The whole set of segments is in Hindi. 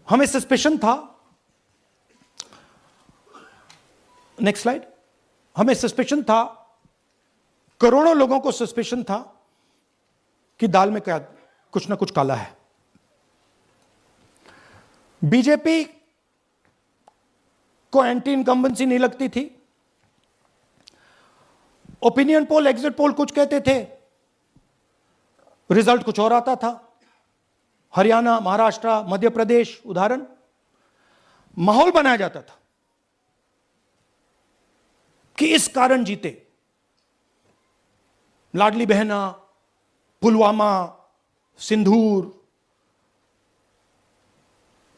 हमें सस्पेशन था, नेक्स्ट स्लाइड, हमें सस्पेशन था, करोड़ों लोगों को सस्पेशन था कि दाल में क्या कुछ ना कुछ काला है। बीजेपी को एंटी इनकम्बेंसी नहीं लगती थी, ओपिनियन पोल, एग्जिट पोल कुछ कहते थे, रिजल्ट कुछ और आता था। हरियाणा, महाराष्ट्र, मध्य प्रदेश उदाहरण, माहौल बनाया जाता था कि इस कारण जीते। लाडली बहना, पुलवामा, सिंदूर,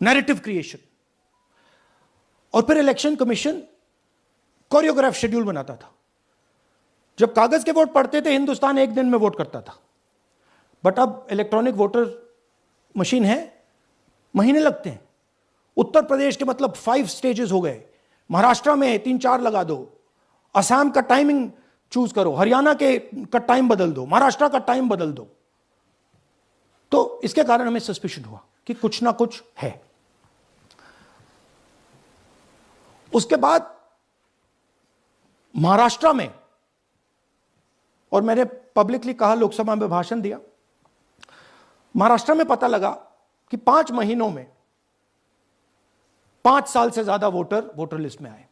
नैरेटिव क्रिएशन। और फिर इलेक्शन कमीशन कोरियोग्राफ शेड्यूल बनाता था। जब कागज के वोट पड़ते थे, हिंदुस्तान एक दिन में वोट करता था, बट अब इलेक्ट्रॉनिक वोटर मशीन है, महीने लगते हैं। उत्तर प्रदेश के मतलब 5 स्टेजेस हो गए, महाराष्ट्र में 3-4 लगा दो, असम का टाइमिंग चूज करो, हरियाणा का टाइम बदल दो, महाराष्ट्र का टाइम बदल दो। तो इसके कारण हमें सस्पिशन हुआ कि कुछ ना कुछ है। उसके बाद महाराष्ट्र में, और मैंने पब्लिकली कहा, लोकसभा में भाषण दिया, महाराष्ट्र में पता लगा कि 5 महीनों में 5 साल से ज्यादा वोटर लिस्ट में आए।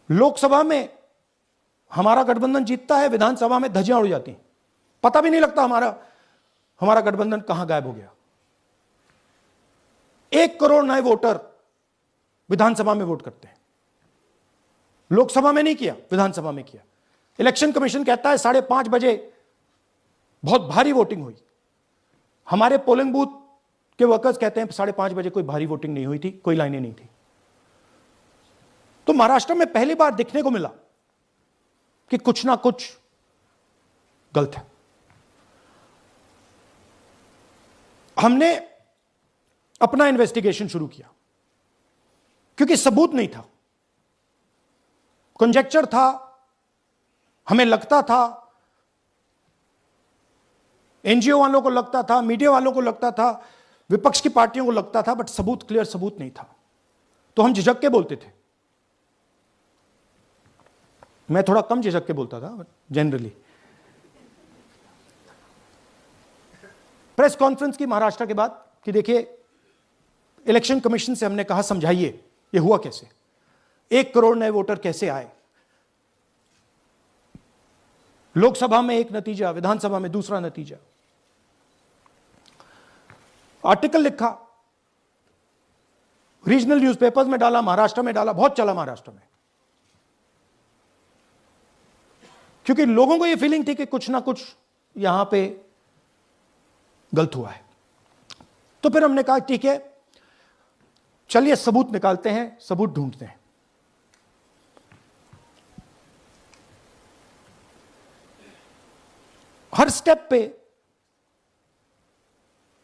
लोकसभा में हमारा गठबंधन जीतता है, विधानसभा में धज्जियां उड़ जाती हैं, पता भी नहीं लगता हमारा गठबंधन कहां गायब हो गया। 1 करोड़ नए वोटर विधानसभा में वोट करते हैं, लोकसभा में नहीं किया, विधानसभा में किया। इलेक्शन कमीशन कहता है 5:30 बजे बहुत भारी वोटिंग हुई। हमारे पोलिंग बूथ के वर्कर्स कहते हैं 5:30 बजे कोई भारी वोटिंग नहीं हुई थी, कोई लाइनें नहीं थी। तो महाराष्ट्र में पहली बार देखने को मिला कि कुछ ना कुछ गलत है। हमने अपना इन्वेस्टिगेशन शुरू किया क्योंकि सबूत नहीं था, कंजेक्चर था, हमें लगता था, एनजीओ वालों को लगता था, मीडिया वालों को लगता था, विपक्ष की पार्टियों को लगता था, बट सबूत, क्लियर सबूत नहीं था। तो हम झिझक के बोलते थे। मैं थोड़ा कम झिझक के बोलता था, बट जनरली। प्रेस कॉन्फ्रेंस की महाराष्ट्र के बाद कि देखिए, इलेक्शन कमीशन से हमने कहा समझाइए ये हुआ कैसे, 1 करोड़ नए वोटर कैसे आए, लोकसभा में एक नतीजा, विधानसभा में दूसरा नतीजा। आर्टिकल लिखा, रीजनल न्यूज़पेपर्स में डाला, महाराष्ट्र में डाला, बहुत चला महाराष्ट्र में, क्योंकि लोगों को यह फीलिंग थी कि कुछ ना कुछ यहां पे गलत हुआ है। तो फिर हमने कहा ठीक है, चलिए सबूत निकालते हैं, सबूत ढूंढते हैं। हर स्टेप पे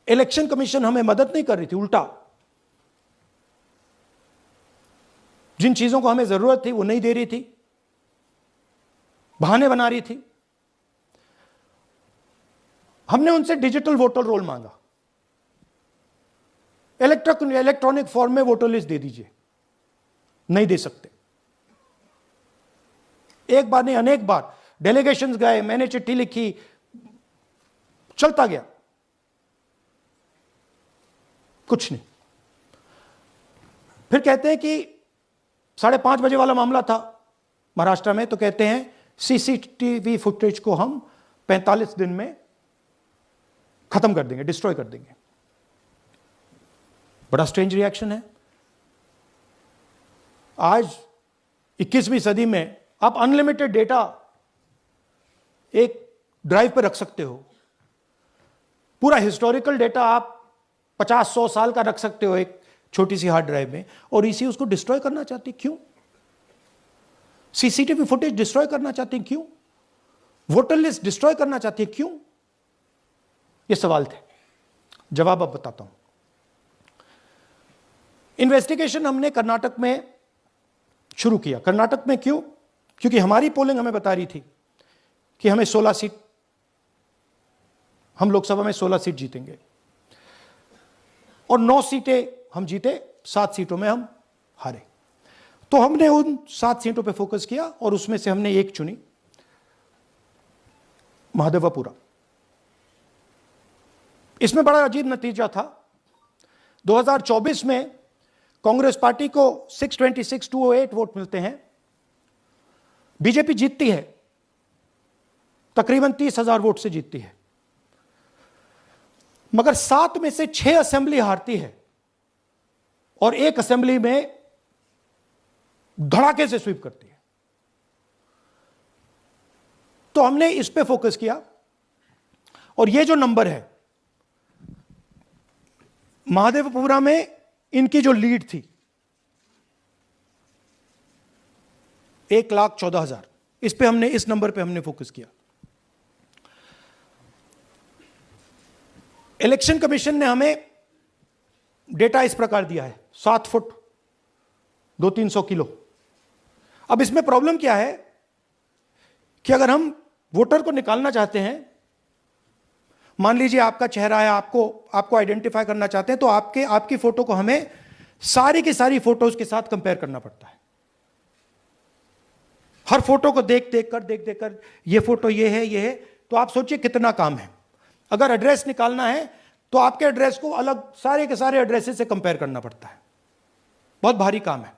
इलेक्शन कमीशन हमें मदद नहीं कर रही थी, उल्टा जिन चीजों को हमें जरूरत थी वो नहीं दे रही थी, बहाने बना रही थी। हमने उनसे डिजिटल वोटर रोल मांगा, इलेक्ट्रॉनिक फॉर्म में वोटर लिस्ट दे दीजिए, नहीं दे सकते। एक बार नहीं, अनेक बार डेलीगेशंस गए, मैंने चिट्ठी लिखी, चलता गया, कुछ नहीं। फिर कहते हैं कि 5:30 बजे वाला मामला था महाराष्ट्र में, तो कहते हैं सीसीटीवी फुटेज को हम 45 दिन में खत्म कर देंगे, डिस्ट्रॉय कर देंगे। बड़ा स्ट्रेंज रिएक्शन है। आज 21वीं सदी में आप अनलिमिटेड डेटा एक ड्राइव पर रख सकते हो, पूरा हिस्टोरिकल डेटा आप 50-100 साल का रख सकते हो एक छोटी सी हार्ड ड्राइव में, और इसी उसको डिस्ट्रॉय करना चाहती, क्यों? सीसीटीवी फुटेज डिस्ट्रॉय करना चाहती, क्यों? वोटर लिस्ट डिस्ट्रॉय करना चाहती है, क्यों? ये सवाल थे, जवाब अब बताता हूं। इन्वेस्टिगेशन हमने कर्नाटक में शुरू किया। कर्नाटक में क्यों? क्योंकि हमारी पोलिंग हमें बता रही थी कि हमें 16 सीट, हम लोकसभा में 16 सीट जीतेंगे, और 9 सीटें हम जीते, 7 सीटों में हम हारे। तो हमने उन 7 सीटों पे फोकस किया और उसमें से हमने एक चुनी, महादेवपुरा। इसमें बड़ा अजीब नतीजा था। 2024 में कांग्रेस पार्टी को 626-208 वोट मिलते हैं, बीजेपी जीतती है, तकरीबन 30,000 वोट से जीतती है, मगर 7 में से 6 असेंबली हारती है और 1 असेंबली में धड़ाके से स्वीप करती है। तो हमने इस पे फोकस किया और ये जो नंबर है, महादेवपुरा में इनकी जो लीड थी 1,14,000, इस पे हमने, इस नंबर पे हमने फोकस किया। इलेक्शन कमीशन ने हमें डेटा इस प्रकार दिया है, 7 फुट 200-300 किलो। अब इसमें प्रॉब्लम क्या है कि अगर हम वोटर को निकालना चाहते हैं, मान लीजिए आपका चेहरा है, आपको आइडेंटिफाई करना चाहते हैं, तो आपकी फोटो को हमें सारी की सारी फोटोज के साथ कंपेयर करना पड़ता है। हर फोटो को देख कर ये फोटो ये है, तो आप सोचिए कितना काम है। अगर एड्रेस निकालना है तो आपके एड्रेस को अलग सारे के सारे एड्रेसेस से कंपेयर करना पड़ता है, बहुत भारी काम है।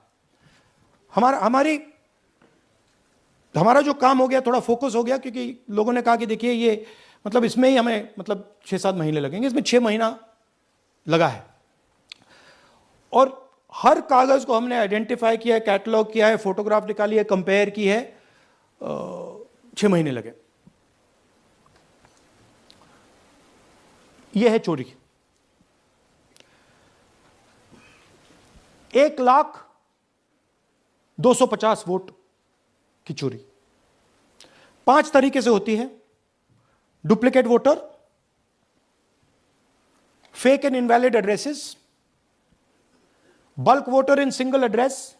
हमारा जो काम हो गया, थोड़ा फोकस हो गया, क्योंकि लोगों ने कहा कि देखिए ये मतलब इसमें ही हमें मतलब 6-7 महीने लगेंगे, इसमें 6 महीना लगा है। और हर कागज को हमने आइडेंटिफाई किया है, कैटलॉग किया है, फोटोग्राफ निकाली है, कंपेयर की है, 6 महीने लगे। यह है चोरी। 1,02,50 वोट की चोरी 5 तरीके से होती है: duplicate voter, fake and invalid addresses, bulk voter in single address,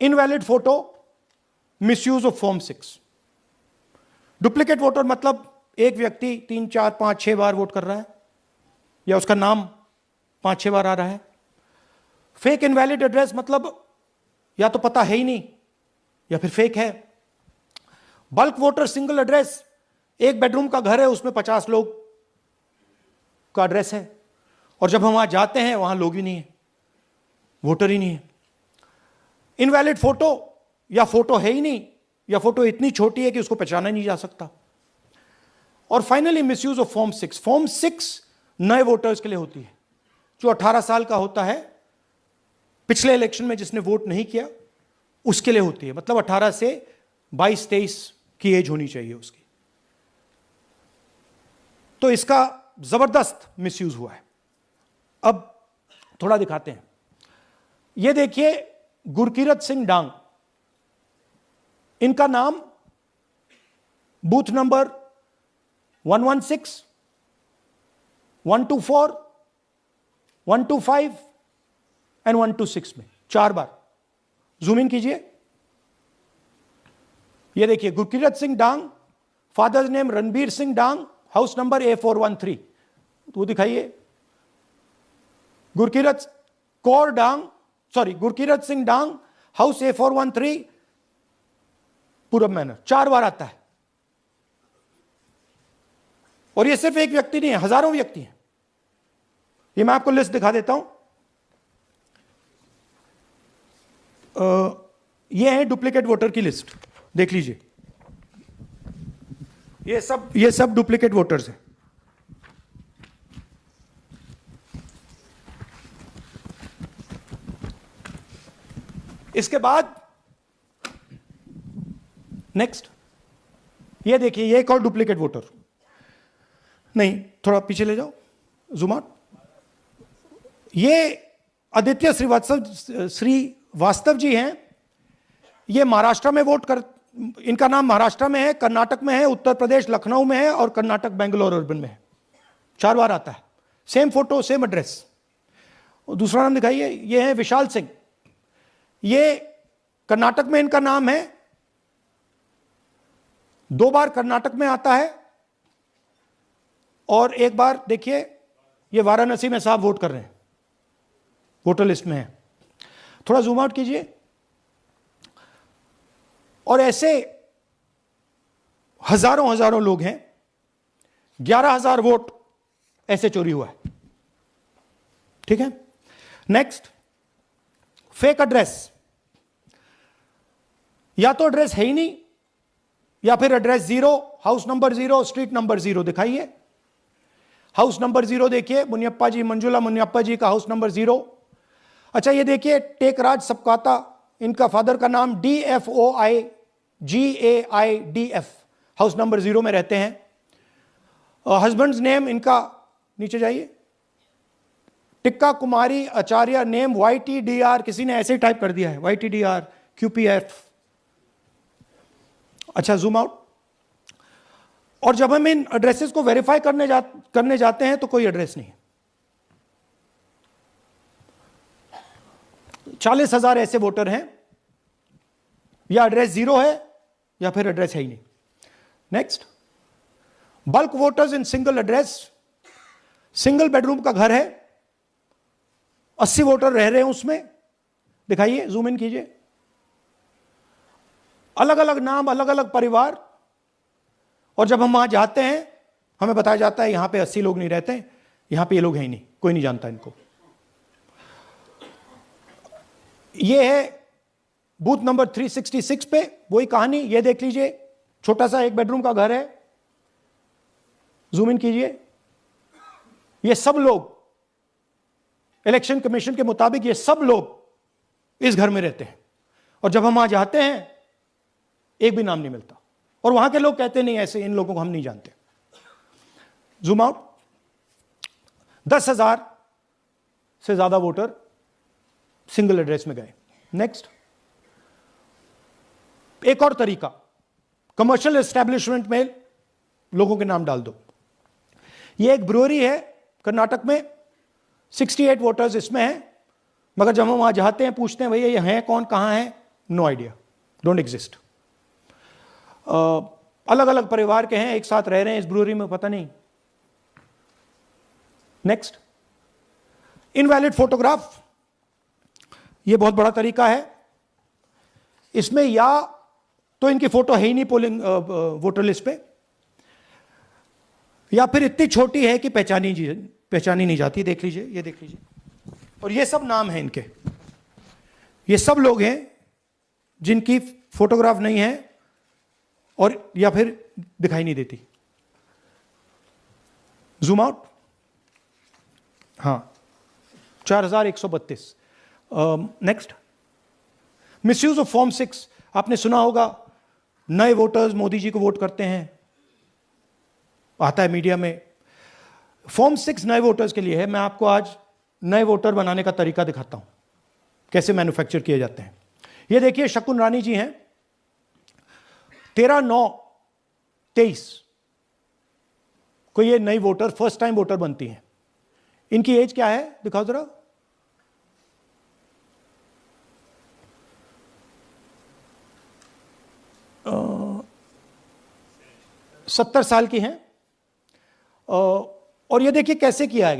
invalid photo, misuse of form 6। Duplicate voter मतलब एक व्यक्ति 3, 4, 5, 6 बार वोट कर रहा है, या उसका नाम 5-6 बार आ रहा है। फेक इनवैलिड एड्रेस मतलब या तो पता है ही नहीं या फिर फेक है। बल्क वोटर सिंगल एड्रेस, एक बेडरूम का घर है, उसमें 50 लोग का एड्रेस है, और जब हम वहां जाते हैं वहां लोग ही नहीं है, वोटर ही नहीं है। इनवैलिड फोटो, या फोटो है ही नहीं, या फोटो इतनी छोटी है कि उसको पहचाना नहीं जा सकता। और finally misuse of form 6। Form 6 नए वोटर्स के लिए होती है, जो 18 साल का होता है, पिछले इलेक्शन में जिसने वोट नहीं किया उसके लिए होती है। मतलब 18 से 22-23 की एज होनी चाहिए उसकी। तो इसका जबरदस्त मिसयूज हुआ है। अब थोड़ा दिखाते हैं। ये देखिए, गुरकीरत सिंह डांग, इनका नाम बूथ नंबर 116, 124, 125 एंड 126 में 4 बार। जूम इन कीजिए। ये देखिए, गुरकीरत सिंह डांग, फादर्स नेम रणबीर सिंह डांग, हाउस नंबर A413। तो दिखाइए, गुरकीरत सिंह डांग, हाउस A413, पूरब मैनर। 4 बार आता है। और ये सिर्फ एक व्यक्ति नहीं है, हजारों व्यक्ति हैं। ये मैं आपको लिस्ट दिखा देता हूं। ये है डुप्लीकेट वोटर की लिस्ट, देख लीजिए। ये सब डुप्लीकेट वोटर्स हैं। इसके बाद नेक्स्ट, ये देखिए, ये एक और डुप्लीकेट वोटर। नहीं, थोड़ा पीछे ले जाओ, जूम आउट। ये आदित्य श्रीवास्तव जी हैं। ये महाराष्ट्र में इनका नाम महाराष्ट्र में है, कर्नाटक में है, उत्तर प्रदेश लखनऊ में है, और कर्नाटक बेंगलोर अर्बन में है। 4 बार आता है। Same photo, same address. दूसरा नाम दिखाइए। ये है विशाल सिंह। ये कर्नाटक में इनका नाम है, 2 बार कर्नाटक में आता है, और 1 बार देखिए ये वाराणसी में साहब वोट कर रहे हैं, वोटर लिस्ट में है। थोड़ा जूम आउट कीजिए, और ऐसे हजारों हजारों लोग हैं, 11,000 वोट ऐसे चोरी हुआ है। ठीक है, नेक्स्ट, फेक एड्रेस। या तो एड्रेस है ही नहीं, या फिर address 0, house number 0, street number 0 दिखाइए। हाउस नंबर 0 देखिए, मुनियप्पा जी, मंजुला मुनियप्पा जी का हाउस नंबर 0। अच्छा ये देखिए, टेकराज सबकाता, इनका फादर का नाम DFOIGAIDF, हाउस नंबर 0 में रहते हैं। हस्बैंड्स नेम इनका, नीचे जाइए, टिक्का कुमारी आचार्य, नेम YTDR, किसी ने ऐसे ही टाइप कर दिया है, YTDR QPF। अच्छा जूम आउट। और जब हम इन एड्रेसेस को वेरीफाई करने जाते हैं तो कोई एड्रेस नहीं है। 40,000 ऐसे वोटर हैं, या एड्रेस 0 है या फिर एड्रेस है ही नहीं। Next, bulk voters in single address. Single bedroom का घर है, 80 वोटर रह रहे हैं उसमें, दिखाइए, जूम इन कीजिए। अलग अलग नाम, अलग अलग परिवार, और जब हम वहां जाते हैं हमें बताया जाता है यहां पे 80 लोग नहीं रहते, यहां पे ये लोग हैं ही नहीं, कोई नहीं जानता इनको। ये है बूथ नंबर 366 पे वही कहानी, ये देख लीजिए, छोटा सा एक बेडरूम का घर है, जूम इन कीजिए। ये सब लोग, इलेक्शन कमीशन के मुताबिक ये सब लोग इस घर में रहते हैं, और जब हम वहां जाते हैं एक भी नाम नहीं मिलता, और वहां के लोग कहते नहीं ऐसे, इन लोगों को हम नहीं जानते। Zoom out. 10,000 से ज्यादा वोटर सिंगल एड्रेस में गए। नेक्स्ट, एक और तरीका, कमर्शियल एस्टेब्लिशमेंट में लोगों के नाम डाल दो। ये एक ब्रूअरी है कर्नाटक में, 68 वोटर्स इसमें हैं, मगर जब हम वहां जाते हैं पूछते हैं भैया ये हैं कौन, कहां है, नो आइडिया, डोंट एग्जिस्ट। अलग अलग परिवार के हैं, एक साथ रह रहे हैं इस ब्रूअरी में, पता नहीं। Next, invalid photograph. यह बहुत बड़ा तरीका है। इसमें या तो इनकी फोटो है ही नहीं पोलिंग वोटर लिस्ट पे, या फिर इतनी छोटी है कि पहचानी नहीं जाती। देख लीजिए, ये देख लीजिए, और ये सब नाम है इनके, ये सब लोग हैं जिनकी फोटोग्राफ नहीं है और या फिर दिखाई नहीं देती। Zoom out. हाँ, 4132। Next, misuse of form 6। आपने सुना होगा नए वोटर्स मोदी जी को वोट करते हैं, आता है मीडिया में। फॉर्म 6 नए वोटर्स के लिए है। मैं आपको आज नए वोटर बनाने का तरीका दिखाता हूं, कैसे मैन्युफैक्चर किए जाते हैं। ये देखिए, शकुन रानी जी हैं, 13/9/23 को ये नई वोटर, फर्स्ट टाइम वोटर बनती हैं। इनकी एज क्या है, दिखाओ जरा। अ, 70 साल की हैं। और ये देखिए कैसे किया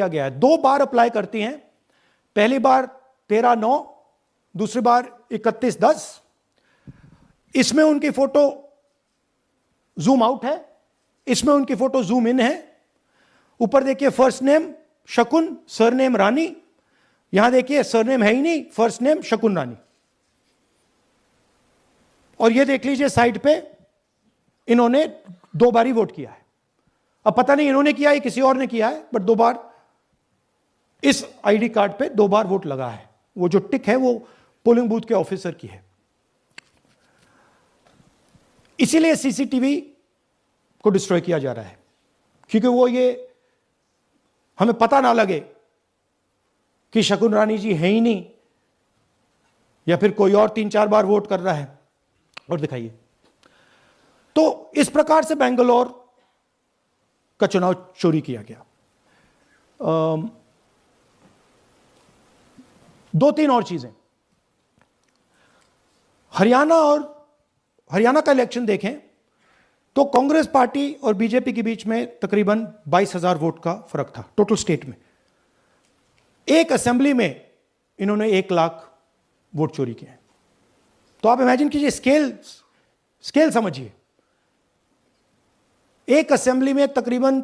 गया है। 2 बार अप्लाई करती हैं, पहली बार 13/9, दूसरी बार 31/10। इसमें उनकी फोटो जूम आउट है, इसमें उनकी फोटो जूम इन है। ऊपर देखिए फर्स्ट नेम शकुन, सरनेम रानी। यहां देखिए सरनेम है ही नहीं, फर्स्ट नेम शकुन रानी। और ये देख लीजिए साइड पे इन्होंने 2 बार ही वोट किया है। अब पता नहीं इन्होंने किया है किसी और ने किया है, बट 2 बार इस आईडी कार्ड पे 2 बार वोट लगा है। वो जो टिक है वो पोलिंग बूथ के ऑफिसर की है। इसीलिए सीसीटीवी को डिस्ट्रॉय किया जा रहा है, क्योंकि वो ये हमें पता ना लगे कि शकुन रानी जी है ही नहीं, या फिर कोई और 3-4 बार वोट कर रहा है। और दिखाइए, तो इस प्रकार से बेंगलोर का चुनाव चोरी किया गया। 2-3 और चीजें। हरियाणा का इलेक्शन देखें तो कांग्रेस पार्टी और बीजेपी के बीच में तकरीबन 22,000 वोट का फर्क था टोटल स्टेट में। एक असेंबली में इन्होंने 1 लाख वोट चोरी किए। तो आप इमेजिन कीजिए, स्केल समझिए। एक असेंबली में तकरीबन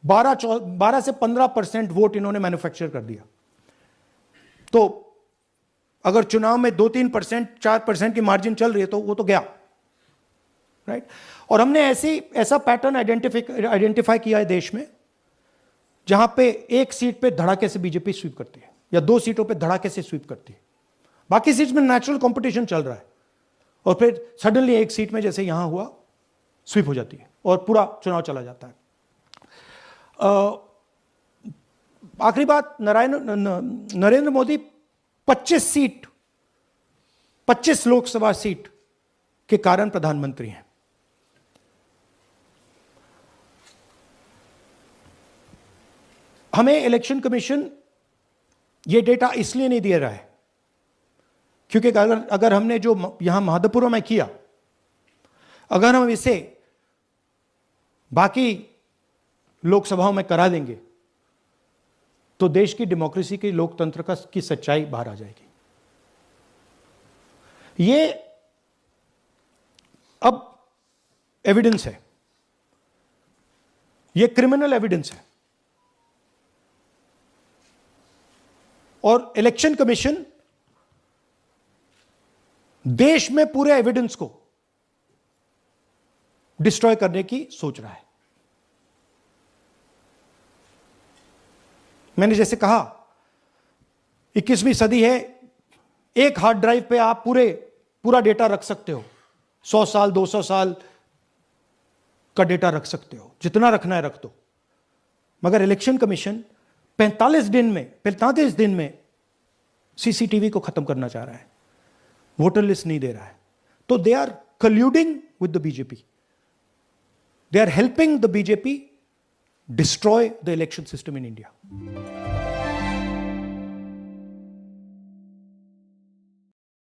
12 से 15% वोट इन्होंने मैन्युफैक्चर कर दिया। तो अगर चुनाव में 2-3%, 4% की मार्जिन चल रही है तो वो तो गया, राइट। और हमने ऐसा पैटर्न आइडेंटिफाई किया है देश में, जहां पे एक सीट पे धड़ाके से बीजेपी स्वीप करती है या 2 सीटों पे धड़ाके से स्वीप करती है। बाकी सीट में नेचुरल कंपटीशन चल रहा है और फिर सडनली एक सीट में जैसे यहां हुआ स्वीप हो जाती है और पूरा चुनाव चला जाता है। आखिरी बात, नरेंद्र मोदी 25 लोकसभा सीट के कारण प्रधानमंत्री हैं। हमें इलेक्शन कमीशन यह डेटा इसलिए नहीं दे रहा है क्योंकि अगर हमने जो यहां महादपुरम में किया, अगर हम इसे बाकी लोकसभाओं में करा देंगे तो देश की डेमोक्रेसी की, लोकतंत्र की सच्चाई बाहर आ जाएगी। ये अब एविडेंस है, ये क्रिमिनल एविडेंस है। और इलेक्शन कमीशन देश में पूरे एविडेंस को डिस्ट्रॉय करने की सोच रहा है। मैंने जैसे कहा 21वीं सदी है, एक हार्ड ड्राइव पे आप पूरा डेटा रख सकते हो, 100 साल 200 साल का डेटा रख सकते हो, जितना रखना है रख दो। मगर इलेक्शन कमीशन 45 दिन में सीसीटीवी को खत्म करना चाह रहा है, वोटर लिस्ट नहीं दे रहा है। तो they are colluding with the BJP, they are helping the BJP destroy the election system in India.